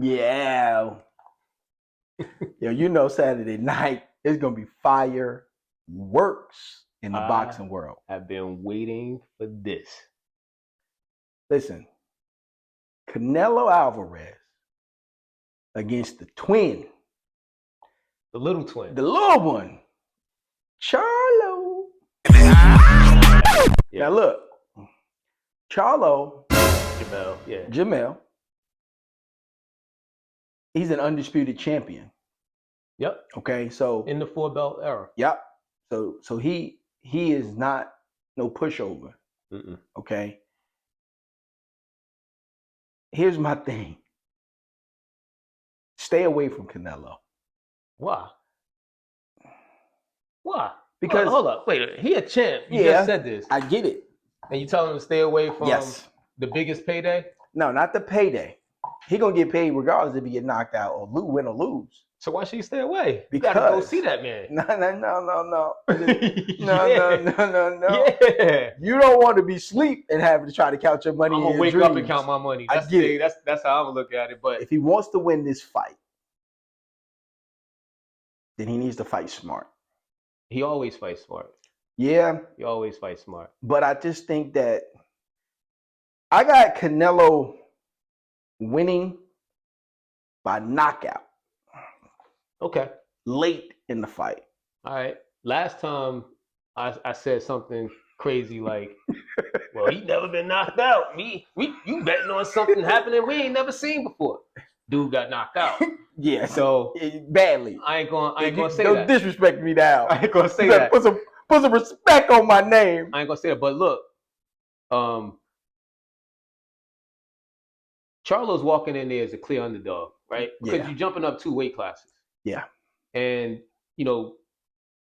Yeah. Yo, you know Saturday night is gonna be fireworks in the boxing world. I've been waiting for this. Listen, Canelo Alvarez against the twin. The little twin. The little one. Charlo. Yeah. Now look, Charlo. Jermell. Yeah. Jermell. He's an undisputed champion. Yep. Okay, so in the 4-belt era. Yep. So he is not no pushover. Mm-mm. Okay. Here's my thing. Stay away from Canelo. Why? Why? Because hold up, wait. He a champ. You yeah, just said this. I get it. And you telling him to stay away from the biggest payday? No, not the payday. He gonna get paid regardless if he get knocked out or win or lose. So why should he stay away? Because you gotta go see that man. No. No. Yeah. You don't want to be asleep and having to try to count your money. I'm gonna wake up and count my money. That's I get it. That's how I'm gonna look at it. But if he wants to win this fight, then he needs to fight smart. He always fights smart. Yeah. He always fights smart. But I just think that I got Canelo winning by knockout. Okay. Late in the fight. All right. Last time I said something crazy like, well, he never been knocked out. You betting on something happening we ain't never seen before. Dude got knocked out. Yeah. So badly. I ain't gonna say don't that. Don't disrespect me now. I ain't gonna say that. Put some respect on my name. I ain't gonna say that. But look, Charlo's walking in there as a clear underdog, right? Because you're jumping up 2 weight classes. Yeah. And, you know,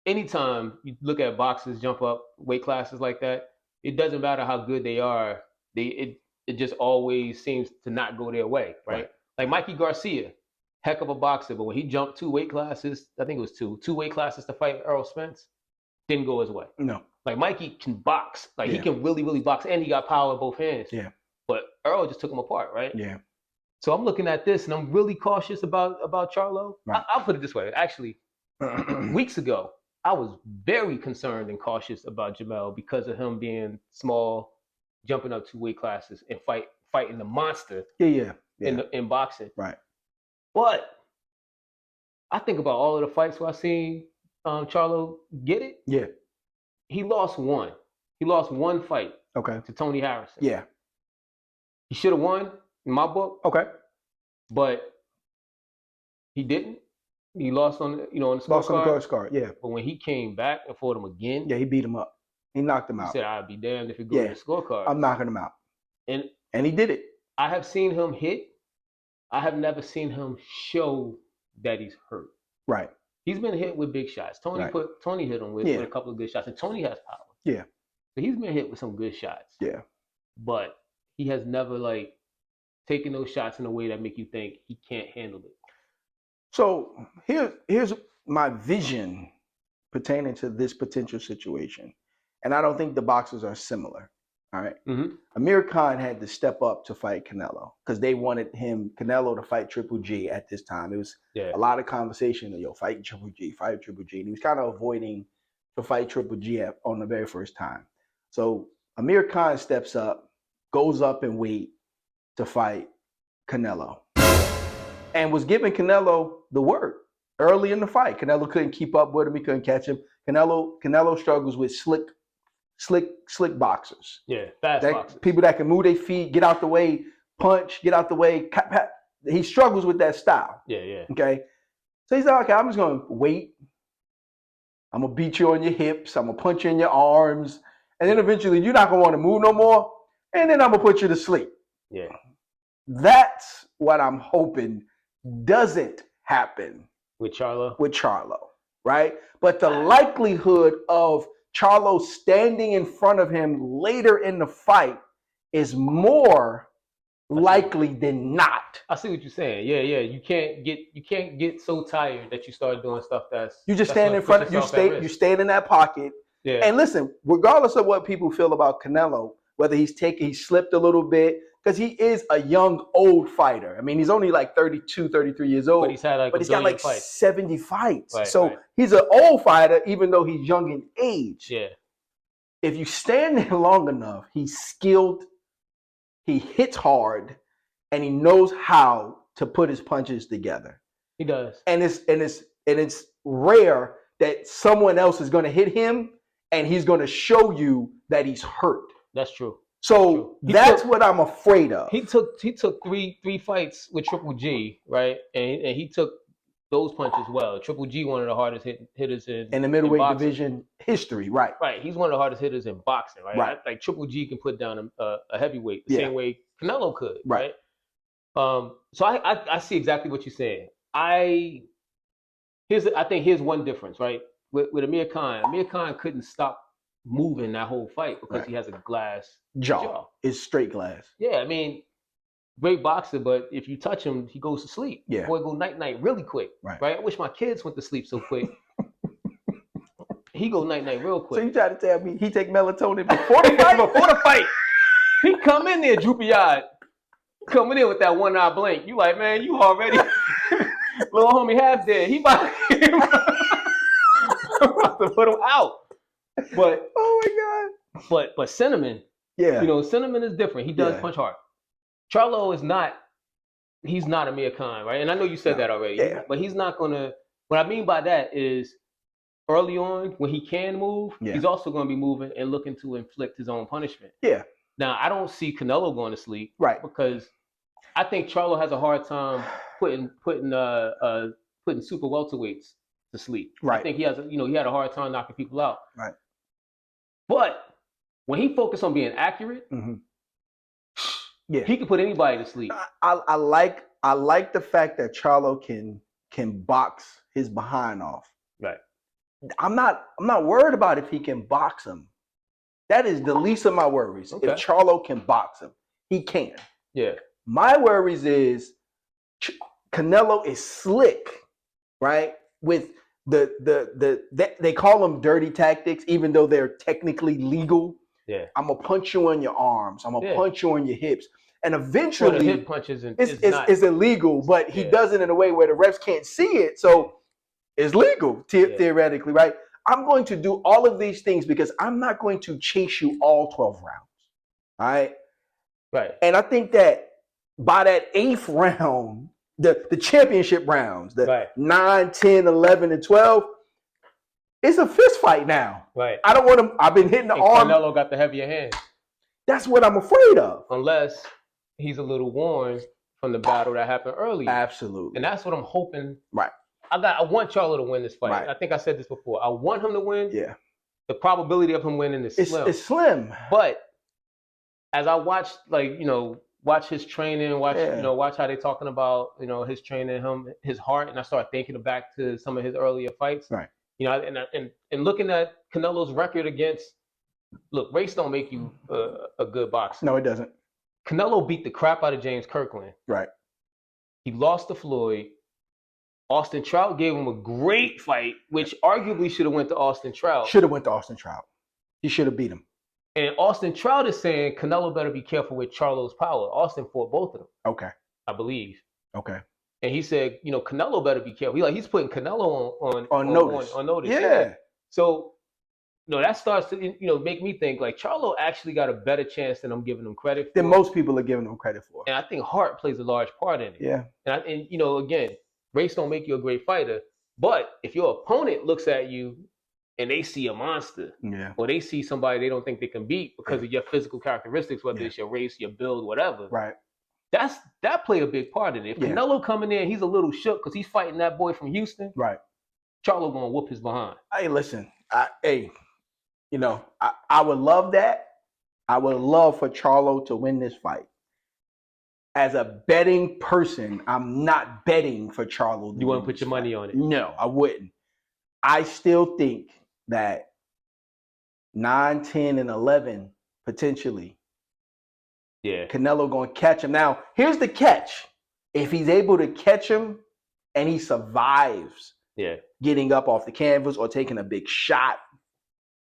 anytime you look at boxers jump up weight classes like that, it doesn't matter how good they are. It just always seems to not go their way, right? Like Mikey Garcia, heck of a boxer, but when he jumped 2 weight classes, I think it was 2 weight classes to fight Errol Spence, didn't go his way. No. Like Mikey can box. Like he can really, really box, and he got power in both hands. Yeah. But Earl just took him apart, right? Yeah. So I'm looking at this, and I'm really cautious about Charlo. Right. I'll put it this way. Actually, weeks ago, I was very concerned and cautious about Jermell because of him being small, jumping up 2 weight classes, and fighting the monster. Yeah. In boxing. Right. But I think about all of the fights where I seen Charlo get it. Yeah. He lost one. He lost one fight. Okay. To Tony Harrison. Yeah. He should have won in my book. Okay. But he didn't. He lost on the scorecard. Lost on the scorecard, yeah. But when he came back and fought him again, he beat him up. He knocked him out. He said, "I'd be damned if it goes to the scorecard." I'm knocking him out. And he did it. I have seen him hit. I have never seen him show that he's hurt. Right. He's been hit with big shots. Tony hit him with a couple of good shots, and Tony has power. Yeah. So he's been hit with some good shots. Yeah. But he has never taken those shots in a way that make you think he can't handle it. So here's my vision pertaining to this potential situation. And I don't think the boxers are similar. All right. Mm-hmm. Amir Khan had to step up to fight Canelo because they wanted Canelo to fight Triple G at this time. It was a lot of conversation, fight Triple G. And he was kind of avoiding to fight Triple G on the very first time. So Amir Khan steps up, goes up in weight to fight Canelo, and was giving Canelo the work early in the fight. Canelo couldn't keep up with him. He couldn't catch him. Canelo struggles with slick boxers. Yeah, fast boxers. People that can move their feet, get out the way, punch, get out the way. He struggles with that style. Yeah. Okay. So he's like, okay, I'm just going to wait. I'm going to beat you on your hips. I'm going to punch you in your arms. And then eventually you're not going to want to move no more. And then I'm going to put you to sleep. Yeah. That's what I'm hoping doesn't happen with Charlo, right? But the likelihood of Charlo standing in front of him later in the fight is more likely than not. I see what you're saying. Yeah. You can't get so tired that you start doing stuff you just stand in front. You stand in that pocket. Yeah. And listen, regardless of what people feel about Canelo, whether he slipped a little bit, because he is a young, old fighter. I mean, he's only like 32, 33 years old. But he's had like but he's got like fights. 70 fights. Right, so right. he's an old fighter, even though he's young in age. Yeah. If you stand there long enough, he's skilled, he hits hard, and he knows how to put his punches together. He does. And it's rare that someone else is going to hit him and he's going to show you that he's hurt. That's true. So that's what I'm afraid of. He took three fights with Triple G, right? And he took those punches well. Triple G, one of the hardest hitters in the middleweight division history, right? Right. He's one of the hardest hitters in boxing, right? Right. Like Triple G can put down a heavyweight the same way Canelo could, right? So I see exactly what you're saying. I think here's one difference, right? With Amir Khan couldn't stop moving that whole fight because he has a glass jaw. It's straight glass. Yeah, I mean, great boxer, but if you touch him, he goes to sleep. Yeah. Boy, go night really quick. Right. I wish my kids went to sleep so quick. He go night real quick. So you try to tell me he take melatonin before the fight? Before the fight. He come in there droopy eyed. Coming in with that one eye blink. You like, man, you already little homie half dead. He about to put him out. But oh my God. But Cinnamon, Cinnamon is different. He does punch hard. Charlo is not. He's not Amir Khan, right? And I know you said that already. Yeah. But he's not gonna. What I mean by that is, early on when he can move, he's also going to be moving and looking to inflict his own punishment. Yeah. Now I don't see Canelo going to sleep, right? Because I think Charlo has a hard time putting super welterweights to sleep. Right. I think he has, he had a hard time knocking people out. Right. But when he focused on being accurate, he can put anybody to sleep. I like the fact that Charlo can box his behind off. Right. I'm not worried about if he can box him. That is the least of my worries. Okay. If Charlo can box him, he can. Yeah. My worries is Canelo is slick, right? With they call them dirty tactics, even though they're technically legal. Yeah. I'm gonna punch you on your arms. I'm gonna punch you on your hips, and eventually, the hip punch is illegal. But he does it in a way where the refs can't see it, so it's legal theoretically, right? I'm going to do all of these things because I'm not going to chase you all 12 rounds. All right. Right. And I think that by that 8th round, the championship rounds, the 9, 10, 11, and 12, it's a fist fight now. Right. I don't want to. I've been hitting the arm. Canelo got the heavier hand. That's what I'm afraid of. Unless he's a little worn from the battle that happened earlier. Absolutely. And that's what I'm hoping. Right. I want Charlo to win this fight. Right. I think I said this before. I want him to win. Yeah. The probability of him winning is slim. It's slim. But as I watch, watch his training, watch how they're talking about, his training, his heart, and I start thinking back to some of his earlier fights. Right. And looking at Canelo's record against, race don't make you a good boxer. No, it doesn't. Canelo beat the crap out of James Kirkland. Right. He lost to Floyd. Austin Trout gave him a great fight, which arguably should have went to Austin Trout. Should have went to Austin Trout. He should have beat him. And Austin Trout is saying Canelo better be careful with Charlo's power. Austin fought both of them. Okay. I believe. Okay. And he said, Canelo better be careful. He's putting Canelo on notice. On notice. Yeah. So, that starts to, make me think like Charlo actually got a better chance than I'm giving him credit for. Than most people are giving him credit for. And I think heart plays a large part in it. Yeah. And again, race don't make you a great fighter, but if your opponent looks at you and they see a monster, or they see somebody they don't think they can beat because of your physical characteristics, whether it's your race, your build, whatever, right? That played a big part in it. If Canelo coming in, he's a little shook because he's fighting that boy from Houston, right? Charlo gonna whoop his behind. Hey, listen, I would love that. I would love for Charlo to win this fight. As a betting person, I'm not betting for Charlo. You want to put your money on it? No, I wouldn't. I still think that 9, 10, and 11, potentially, Canelo going to catch him. Now, here's the catch. If he's able to catch him and he survives getting up off the canvas or taking a big shot,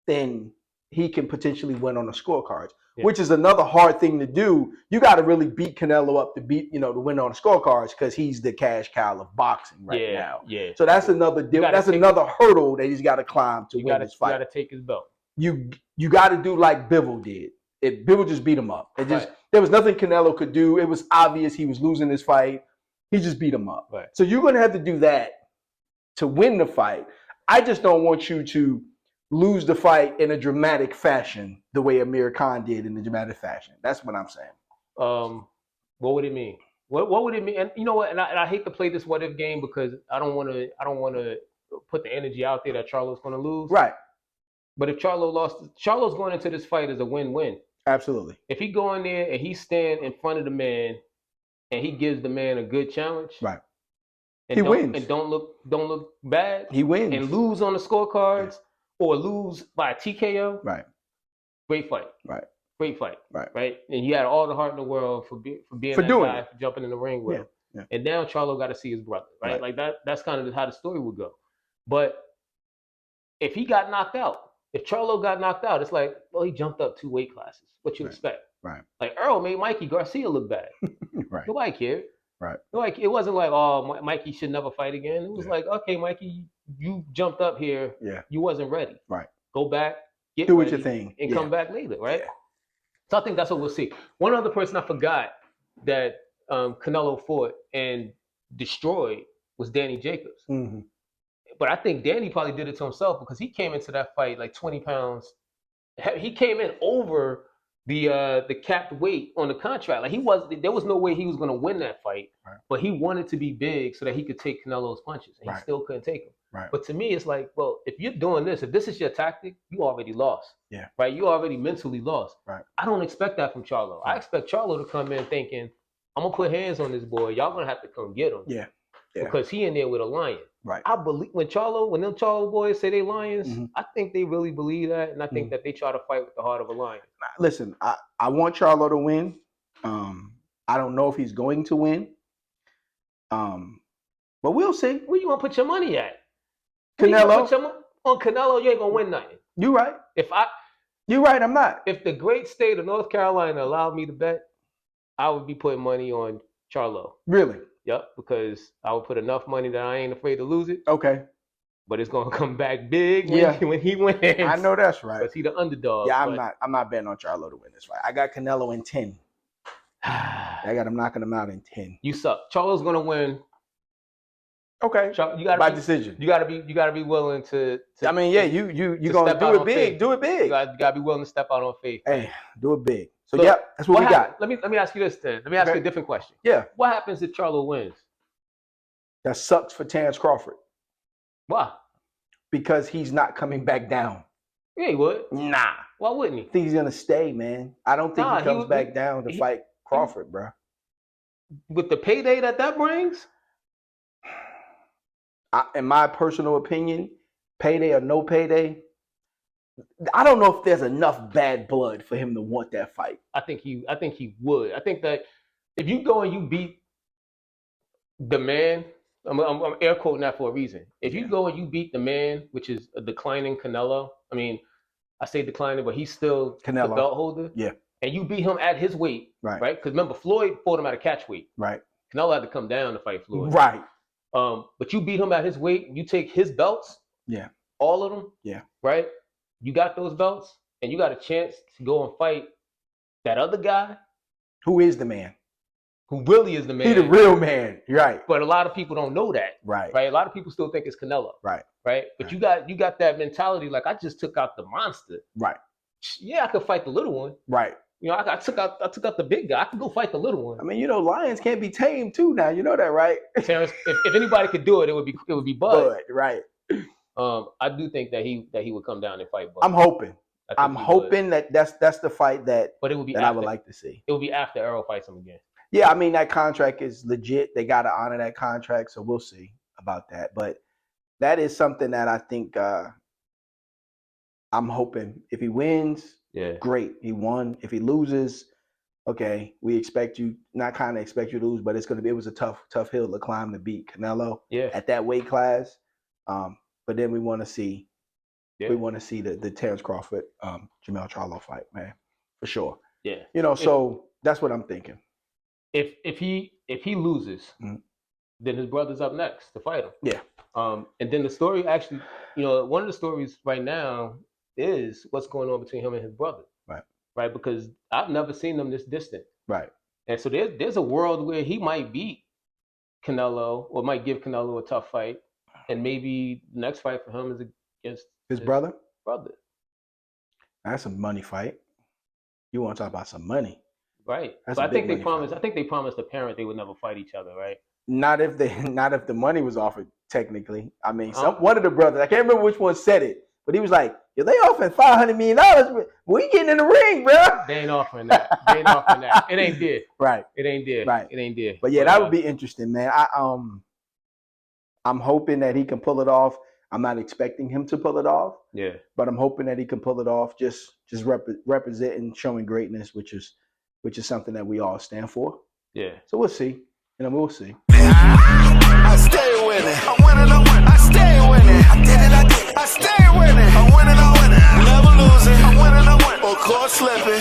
then he can potentially win on the scorecards, which is another hard thing to do. You got to really beat Canelo up to win on the scorecards because he's the cash cow of boxing right now. Yeah. So that's another hurdle that he's got to climb to win this fight. You got to take his belt. You got to do like Bivol did. Bivol just beat him up. There was nothing Canelo could do. It was obvious he was losing this fight. He just beat him up. Right. So you're going to have to do that to win the fight. I just don't want you to lose the fight in a dramatic fashion the way Amir Khan did in the dramatic fashion. That's what I'm saying. What would it mean? What would it mean? And you know what? And I hate to play this what if game because I don't want to put the energy out there that Charlo's going to lose. Right. But if Charlo lost, Charlo's going into this fight as a win-win. Absolutely. If he go in there and he stand in front of the man and he gives the man a good challenge, right? And he wins and don't look bad. He wins and lose on the scorecards or lose by a TKO. Right. Great fight. Right. Great fight. Right. Right. And he had all the heart in the world for being that guy, for jumping in the ring with him. Yeah. And now Charlo got to see his brother. Right. Like that's kind of how the story would go. But if he got knocked out, if Charlo got knocked out, it's like, well, he jumped up 2 weight classes. What you expect? Right. Like Earl made Mikey Garcia look bad. Right. Nobody cared. Right. Like it wasn't like, oh, Mikey should never fight again. It was like, okay, Mikey, you jumped up here. Yeah. You wasn't ready. Right. Go back, do what your thing, and come back later. Right. Yeah. So I think that's what we'll see. One other person I forgot that Canelo fought and destroyed was Danny Jacobs. Mm-hmm. But I think Danny probably did it to himself because he came into that fight like 20 pounds. He came in over the capped weight on the contract. Like there was no way he was going to win that fight. Right. But he wanted to be big so that he could take Canelo's punches, and he still couldn't take them. Right. But to me, it's like, well, if you're doing this, if this is your tactic, you already lost. Yeah. Right. You already mentally lost. Right. I don't expect that from Charlo. Right. I expect Charlo to come in thinking, I'm gonna put hands on this boy. Y'all gonna have to come get him. Yeah. Because he in there with a lion. Right. I believe when them Charlo boys say they lions, I think they really believe that, and I think that they try to fight with the heart of a lion. Listen, I want Charlo to win. I don't know if he's going to win. But we'll see. Where you want to put your money at? Canelo. On Canelo, you ain't gonna win nothing. You right. You're right. I'm not. If the great state of North Carolina allowed me to bet, I would be putting money on Charlo. Really? Yep, because I would put enough money that I ain't afraid to lose it. Okay. But it's gonna come back big when he wins. I know that's right. Because he's the underdog. Yeah, I'm not betting on Charlo to win this fight. I got Canelo in 10. I got him knocking him out in 10. You suck. Charlo's gonna win. Okay. By decision. You gotta be willing to I mean, yeah, you gonna do it big. Faith. Do it big. You gotta be willing to step out on faith. Hey, do it big. So that's what we got. Let me ask you this then. Let me ask you a different question. Yeah. What happens if Charlo wins? That sucks for Terrence Crawford. Why? Because he's not coming back down. Yeah, he would. Nah. Why wouldn't he? I think he's gonna stay, man. I don't think he comes back down to fight Crawford, bro. With the payday that brings? In my personal opinion, payday or no payday, I don't know if there's enough bad blood for him to want that fight. I think he would. I think that if you go and you beat the man, I'm air quoting that for a reason. If you go and you beat the man, which is a declining Canelo, I mean, I say declining, but he's still Canelo. The belt holder. Yeah. And you beat him at his weight, right? Because remember, Floyd fought him at a catch weight. Right. Canelo had to come down to fight Floyd. Right. But you beat him at his weight. You take his belts. Yeah. All of them. Yeah. Right. You got those belts, and you got a chance to go and fight that other guy, who is the man, who really is the man. He's the real man, right? But a lot of people don't know that, right? Right. A lot of people still think it's Canelo, right? Right. But you got that mentality, like I just took out the monster, right? Yeah, I could fight the little one, right? You know, I took out the big guy. I could go fight the little one. I mean, lions can't be tamed too. Now you know that, right? Terrence, if anybody could do it, it would be Bud. Right. I do think that he would come down and fight Bud. I'm hoping. I'm hoping that's the fight that I would like to see. It will be after Errol fights him again. Yeah, I mean that contract is legit. They got to honor that contract, so we'll see about that. But that is something that I think I'm hoping. If he wins, great, he won. If he loses, okay, we expect you to lose, but it was a tough hill to climb to beat Canelo at that weight class. But then we want to see we want to see the Terrence Crawford, Jermell Charlo fight, man, for sure. Yeah. So that's what I'm thinking. If he loses, then his brother's up next to fight him. Yeah. And then the story actually, one of the stories right now is what's going on between him and his brother. Right. Right. Because I've never seen them this distant. Right. And so there's a world where he might beat Canelo or might give Canelo a tough fight, and maybe the next fight for him is against his brother. That's a money fight. You want to talk about some money, right? So I think they promised. I think they promised the parent they would never fight each other, right? Not if the money was offered. Technically, I mean, one of the brothers. I can't remember which one said it, but he was like, "Yo, they offering $500 million. We getting in the ring, bro." They ain't offering that. It ain't there. Right. It ain't there. Right. It ain't there. But yeah, that would be interesting, man. I'm hoping that he can pull it off. I'm not expecting him to pull it off. Yeah. But I'm hoping that he can pull it off. Just representing, showing greatness, which is something that we all stand for. Yeah. So we'll see. We'll see. I stay winning. I'm winning. I stay winning. I did it. I stay winning. I'm winning. Never losing. I'm winning. Or caught slipping.